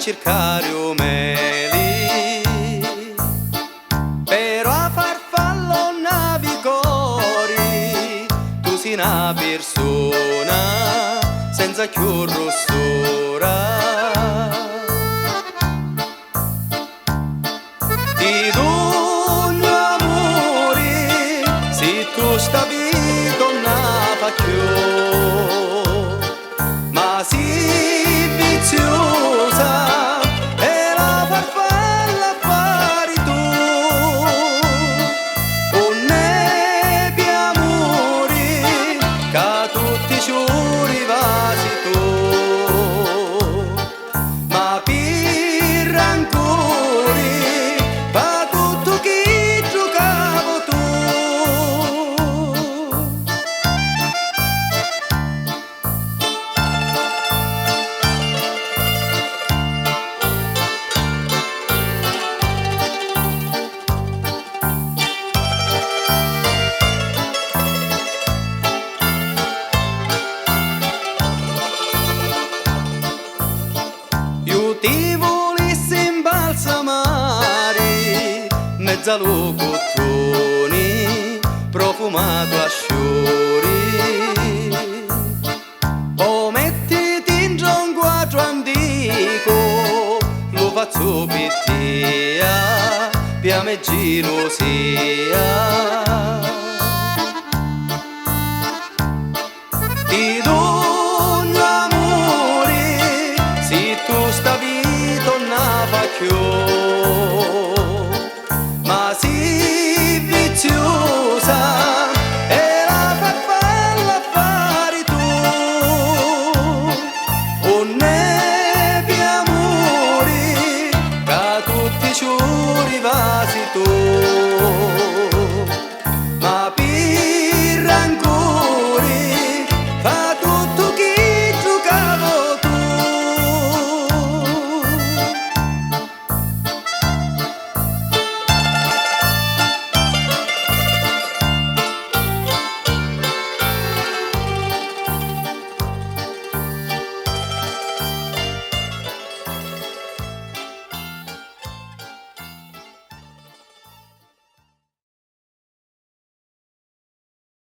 cercare umeli, però a farfallo navigori, tu sei una persona senza più rossura. Di ogni amore, se tu stavi tornava più, ma si viziosa e la farfalla fare tu, un nebbia amore che tutti giuri vasi tu, ma per rancore fa tutto chi giocavo tu. Io ti volessi imbalsamare mezza locuzioni profumato a sciori, o mettiti in un quadro antico, lo faccio per te, piameggino sia.